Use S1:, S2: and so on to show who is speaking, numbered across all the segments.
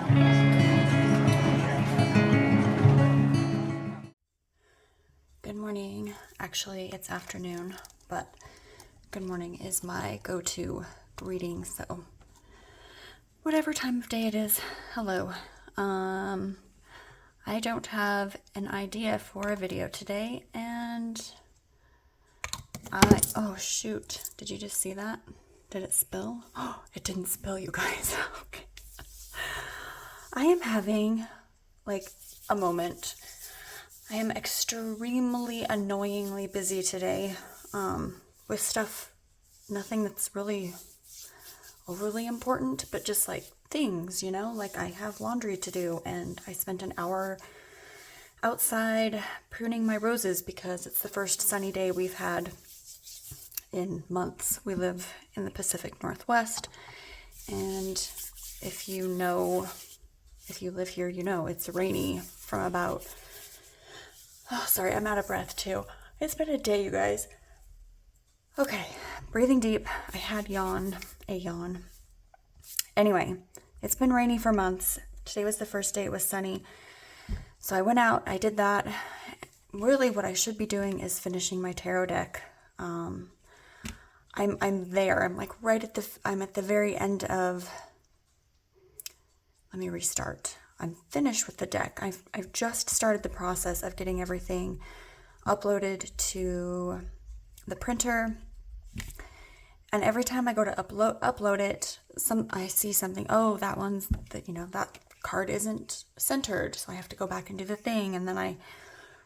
S1: Good morning. Actually, it's afternoon, but good morning is my go-to greeting, so whatever time of day it is, hello. I don't have an idea for a video today, and oh shoot, did you just see that? Did it spill? Oh, it didn't spill, you guys. Okay. I am having like a moment. I am extremely annoyingly busy today with stuff, nothing that's really overly important, but just like things, you know, like I have laundry to do, and I spent an hour outside pruning my roses because it's the first sunny day we've had in months. We live in the Pacific Northwest, and if you live here, you know it's rainy from about, oh, sorry, I'm out of breath too. It's been a day, you guys. Okay, breathing deep. I had a yawn. Anyway, it's been rainy for months. Today was the first day it was sunny. So I went out, I did that. Really what I should be doing is finishing my tarot deck. I'm there. I'm like I'm at the very end of, let me restart. I'm finished with the deck. I've just started the process of getting everything uploaded to the printer. And every time I go to upload it, I see something, oh, that card isn't centered, so I have to go back and do the thing, and then I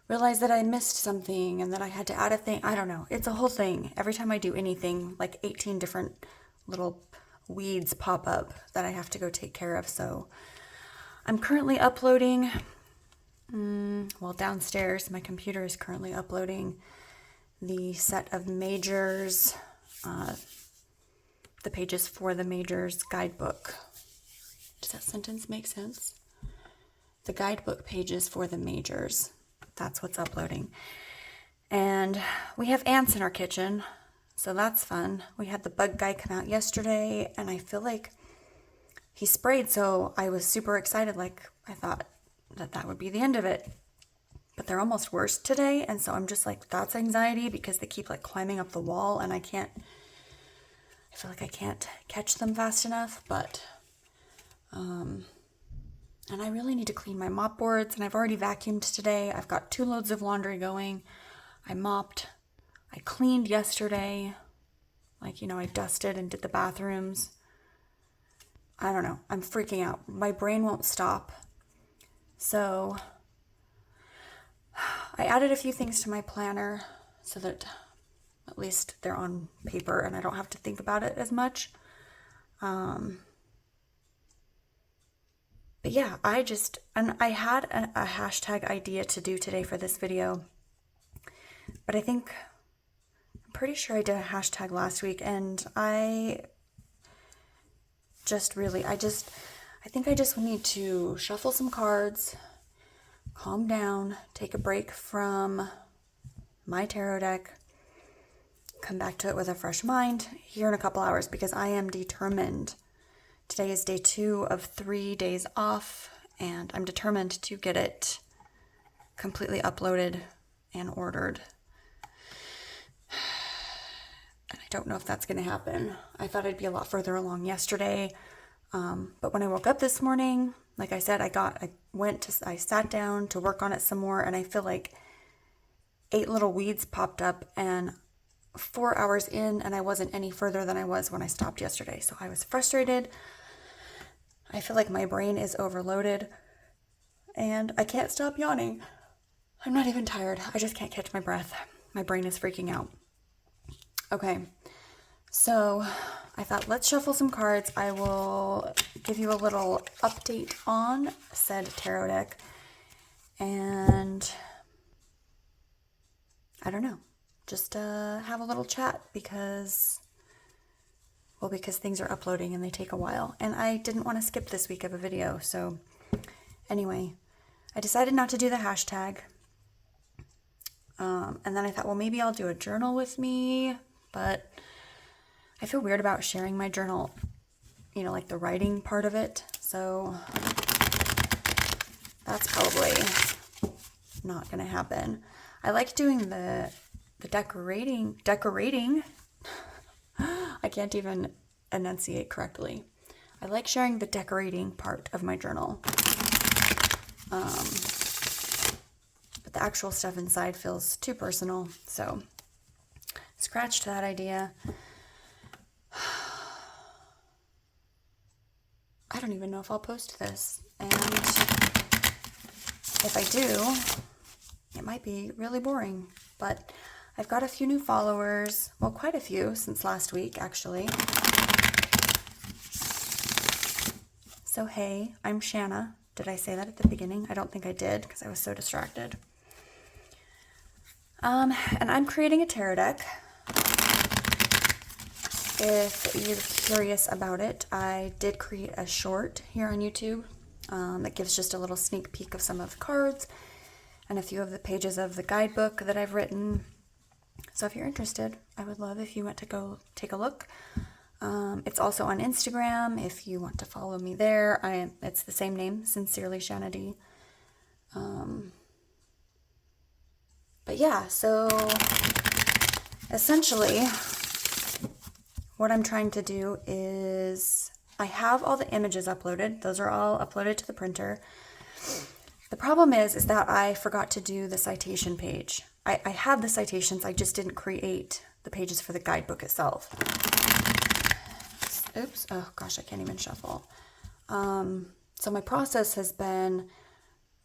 S1: realize that I missed something and that I had to add a thing. I don't know. It's a whole thing. Every time I do anything, like 18 different little weeds pop up that I have to go take care of. So I'm currently uploading, downstairs, my computer is currently uploading the set of majors, the pages for the majors guidebook. Does that sentence make sense? The guidebook pages for the majors. That's what's uploading. And we have ants in our kitchen, so that's fun. We had the bug guy come out yesterday, and I feel like he sprayed, so I was super excited. Like, I thought that would be the end of it. But they're almost worse today, and so I'm just like, that's anxiety because they keep like climbing up the wall, and I feel like I can't catch them fast enough, but and I really need to clean my mop boards, and I've already vacuumed today. I've got 2 loads of laundry going. I mopped. I cleaned yesterday. Like, I dusted and did the bathrooms. I don't know. I'm freaking out. My brain won't stop. So I added a few things to my planner so that at least they're on paper and I don't have to think about it as much. But yeah, I had a hashtag idea to do today for this video, but I'm pretty sure I did a hashtag last week, and I think I just need to shuffle some cards, calm down, take a break from my tarot deck, come back to it with a fresh mind here in a couple hours, because I am determined. Today is day 2 of 3 days off, and I'm determined to get it completely uploaded and ordered. And I don't know if that's going to happen. I thought I'd be a lot further along yesterday, but when I woke up this morning, like I said, I sat down to work on it some more, and I feel like 8 little weeds popped up, and 4 hours in, and I wasn't any further than I was when I stopped yesterday. So I was frustrated. I feel like my brain is overloaded, and I can't stop yawning. I'm not even tired. I just can't catch my breath. My brain is freaking out. Okay, so I thought, let's shuffle some cards. I will give you a little update on said tarot deck, and I don't know, just have a little chat because things are uploading and they take a while, and I didn't want to skip this week of a video. So anyway, I decided not to do the hashtag, and then I thought, well, maybe I'll do a journal with me, but I feel weird about sharing my journal, like the writing part of it. So that's probably not gonna happen. I like doing the decorating. I can't even enunciate correctly. I like sharing the decorating part of my journal. But the actual stuff inside feels too personal, so scratched that idea. I don't even know if I'll post this, and if I do, it might be really boring, but I've got a few new followers, well, quite a few since last week, actually. So hey, I'm Shanna. Did I say that at the beginning? I don't think I did, because I was so distracted. And I'm creating a tarot deck. If you're curious about it, I did create a short here on YouTube that gives just a little sneak peek of some of the cards and a few of the pages of the guidebook that I've written. So if you're interested, I would love if you went to go take a look. It's also on Instagram if you want to follow me there. It's the same name, Sincerely Shanna D. But yeah, so essentially what I'm trying to do is I have all the images uploaded. Those are all uploaded to the printer. The problem is that I forgot to do the citation page. I had the citations, I just didn't create the pages for the guidebook itself. Oops, oh gosh, I can't even shuffle. So my process has been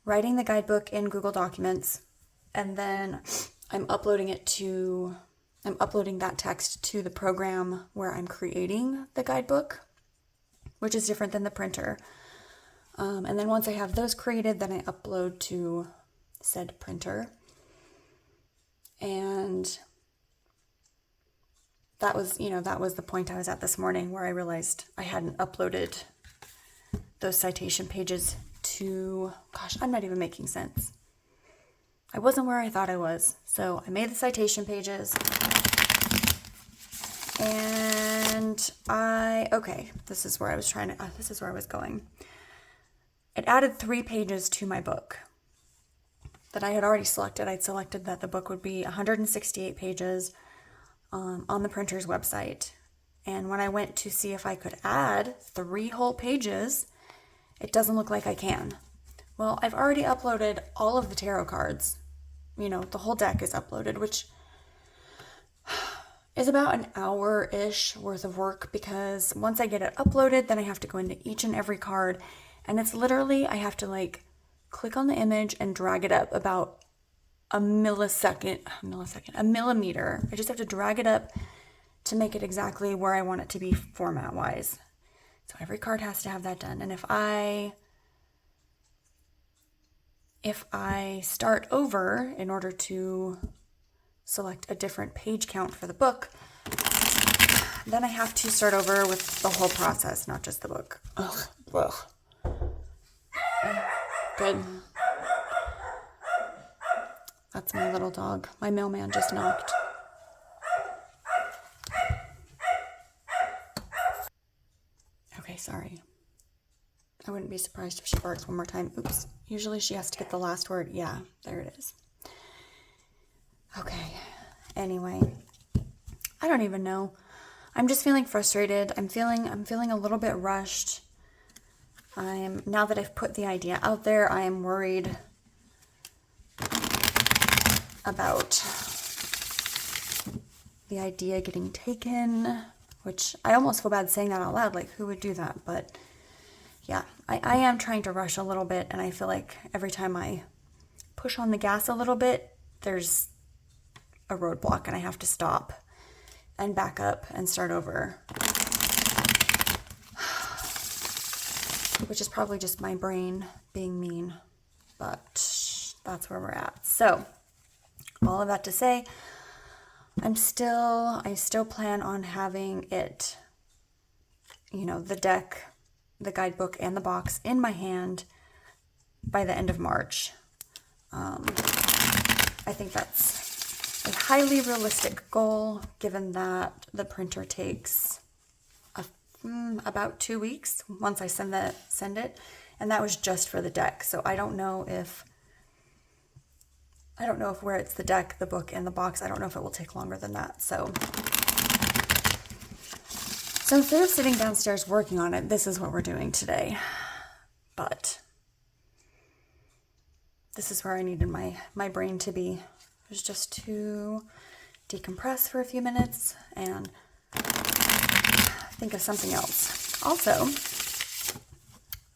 S1: writing the guidebook in Google Documents, and then I'm uploading that text to the program where I'm creating the guidebook, which is different than the printer. And then once I have those created, then I upload to said printer. And that was the point I was at this morning, where I realized I hadn't uploaded those citation pages to, gosh, I'm not even making sense. I wasn't where I thought I was. So I made the citation pages. And this is where I was going. It added 3 pages to my book that I had already selected. I'd selected that the book would be 168 pages on the printer's website. And when I went to see if I could add 3 whole pages, it doesn't look like I can. Well, I've already uploaded all of the tarot cards. The whole deck is uploaded, which is about an hour-ish worth of work, because once I get it uploaded, then I have to go into each and every card, and it's literally, I have to click on the image and drag it up about a millimeter. I just have to drag it up to make it exactly where I want it to be format-wise. So every card has to have that done. And if I start over in order to select a different page count for the book, then I have to start over with the whole process, not just the book. Ugh. Good. That's my little dog. My mailman just knocked. Okay, sorry. I wouldn't be surprised if she barks one more time. Oops. Usually she has to get the last word. Yeah, there it is. Okay. Anyway, I don't even know. I'm just feeling frustrated. I'm feeling a little bit rushed. Now that I've put the idea out there, I am worried about the idea getting taken, which I almost feel bad saying that out loud. Who would do that? But yeah, I am trying to rush a little bit, and I feel like every time I push on the gas a little bit, there's a roadblock, and I have to stop and back up and start over. Which is probably just my brain being mean, but that's where we're at. So, all of that to say, I still plan on having it, the deck, the guidebook, and the box in my hand by the end of March. I think that's a highly realistic goal, given that the printer takes about 2 weeks once I send it, and that was just for the deck. So I don't know if where it's the deck, the book, and the box, I don't know if it will take longer than that. So instead of sitting downstairs working on it, this is what we're doing today. But this is where I needed my brain to be. It was just to decompress for a few minutes and think of something else. Also,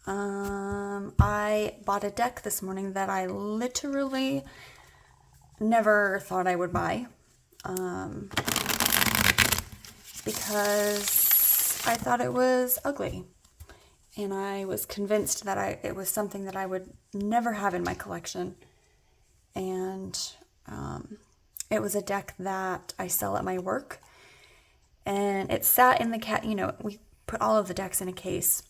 S1: I bought a deck this morning that I literally never thought I would buy, because I thought it was ugly, and I was convinced that it was something that I would never have in my collection. And it was a deck that I sell at my work, and it sat in the we put all of the decks in a case,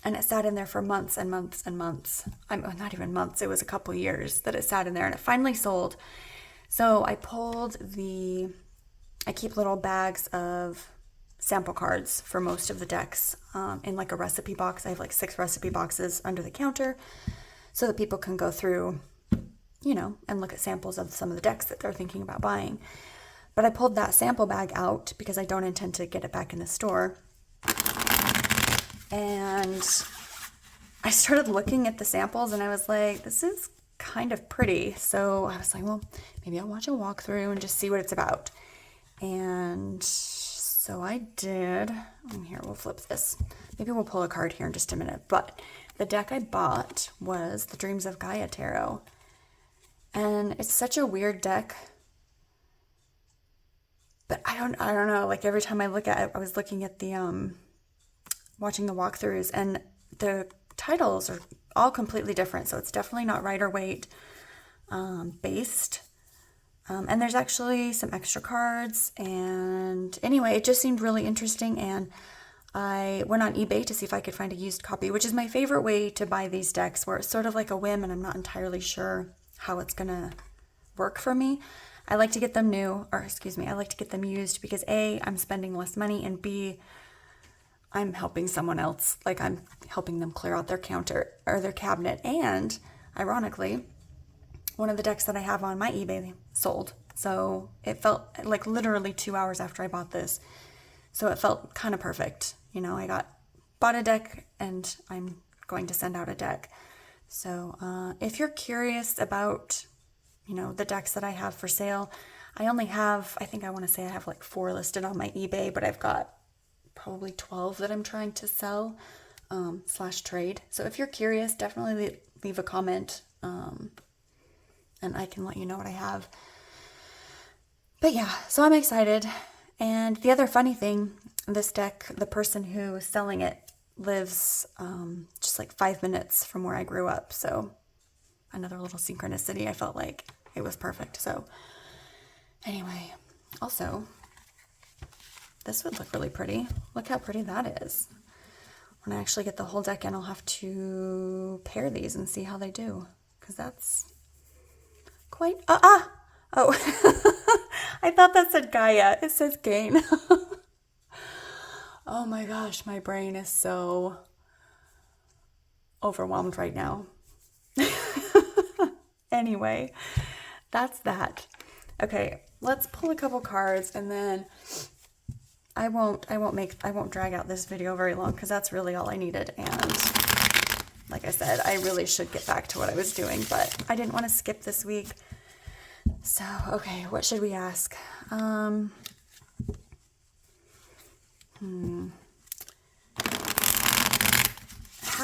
S1: and it sat in there for months and months and months. Not even months, it was a couple years that it sat in there, and it finally sold. So I keep little bags of sample cards for most of the decks in like a recipe box. I have like 6 recipe boxes under the counter so that people can go through, and look at samples of some of the decks that they're thinking about buying. But I pulled that sample bag out because I don't intend to get it back in the store. And I started looking at the samples, and I was like, this is kind of pretty. So I was like, well, maybe I'll watch a walkthrough and just see what it's about. And so I did. Here, we'll flip this. Maybe we'll pull a card here in just a minute. But the deck I bought was the Dreams of Gaia Tarot. And it's such a weird deck. But I don't know. Like every time I look at it, I was looking at the watching the walkthroughs, and the titles are all completely different. So it's definitely not Rider-Waite based. And there's actually some extra cards. And anyway, it just seemed really interesting. And I went on eBay to see if I could find a used copy, which is my favorite way to buy these decks, where it's sort of like a whim and I'm not entirely sure how it's going to work for me. I like to get them I like to get them used because A, I'm spending less money, and B, I'm helping someone else. Like I'm helping them clear out their counter or their cabinet. And ironically, one of the decks that I have on my eBay sold. So it felt like literally 2 hours after I bought this. So it felt kind of perfect. I bought a deck, and I'm going to send out a deck. So if you're curious about, the decks that I have for sale, I only have, I have like 4 listed on my eBay, but I've got probably 12 that I'm trying to sell / trade. So if you're curious, definitely leave a comment, and I can let you know what I have. But yeah, so I'm excited. And the other funny thing, this deck, the person who is selling it lives just like 5 minutes from where I grew up. So another little synchronicity. I felt like it was perfect. So anyway, also, this would look really pretty. Look how pretty that is. When I actually get the whole deck in, I'll have to pair these and see how they do, because that's quite... Oh, I thought that said Gaia. It says Gain. Oh my gosh, my brain is so overwhelmed right now. Anyway, that's that. Okay, let's pull a couple cards, and then I won't drag out this video very long, because that's really all I needed. And like I said, I really should get back to what I was doing, but I didn't want to skip this week. So, okay, what should we ask? How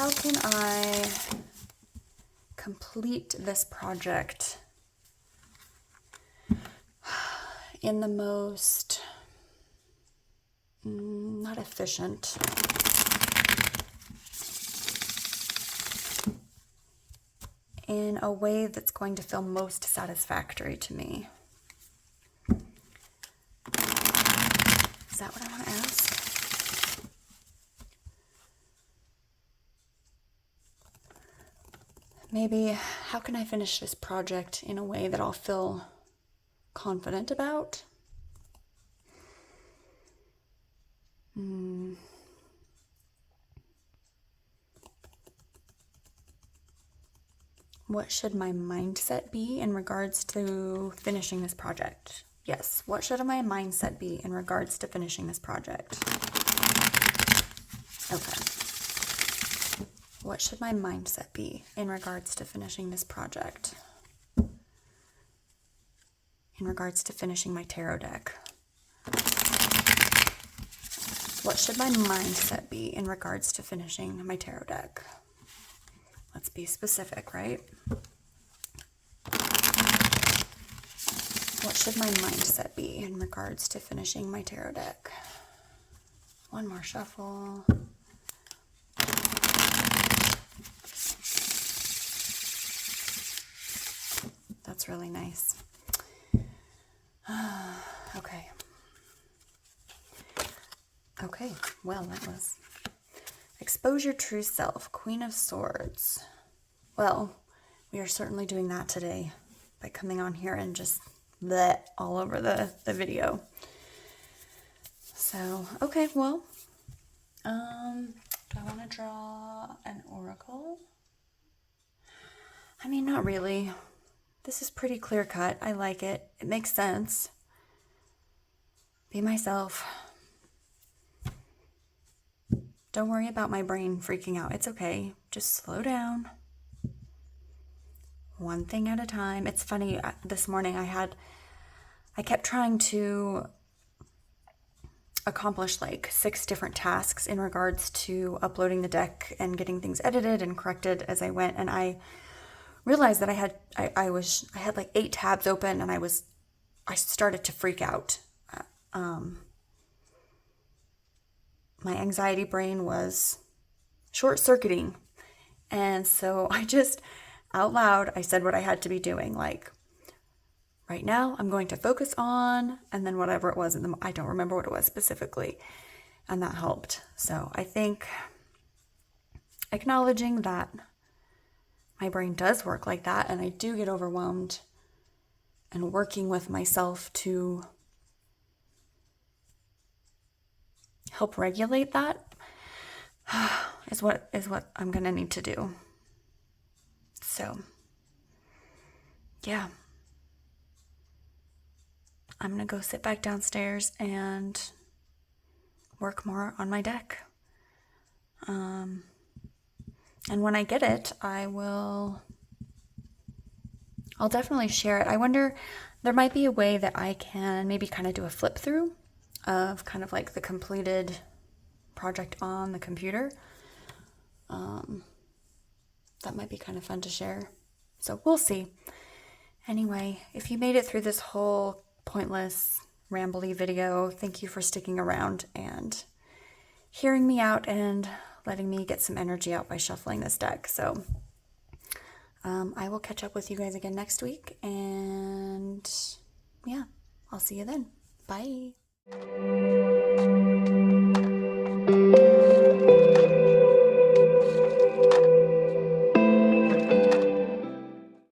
S1: can I complete this project in the most not efficient, in a way that's going to feel most satisfactory to me? Is that what I want to ask? Maybe, how can I finish this project in a way that I'll feel confident about? What should my mindset be in regards to finishing this project? Yes, what should my mindset be in regards to finishing this project? Okay. What should my mindset be in regards to finishing this project? In regards to finishing my tarot deck. What should my mindset be in regards to finishing my tarot deck? Let's be specific, right? What should my mindset be in regards to finishing my tarot deck? One more shuffle. That's really nice. Okay. Okay, well, that was expose your true self, Queen of Swords. Well, we are certainly doing that today by coming on here and just bleh all over the video. So, okay, well, do I want to draw an oracle? I mean, not really. This is pretty clear cut. I like it. It makes sense. Be myself. Don't worry about my brain freaking out. It's okay. Just slow down. One thing at a time. It's funny, this morning I kept trying to accomplish like 6 different tasks in regards to uploading the deck and getting things edited and corrected as I went, and I realized that I had like 8 tabs open, and I started to freak out. My anxiety brain was short-circuiting, and so I just out loud I said what I had to be doing, like, right now I'm going to focus on, and then whatever it was, I don't remember what it was specifically, and that helped. So I think acknowledging that my brain does work like that, and I do get overwhelmed, and working with myself to help regulate that is what I'm gonna need to do. So yeah, I'm gonna go sit back downstairs and work more on my deck. And when I get it, I'll definitely share it. I wonder, there might be a way that I can maybe kind of do a flip through of kind of like the completed project on the computer. That might be kind of fun to share. So we'll see. Anyway, if you made it through this whole pointless, rambly video, thank you for sticking around and hearing me out and letting me get some energy out by shuffling this deck. So I will catch up with you guys again next week, and yeah, I'll see you then. Bye.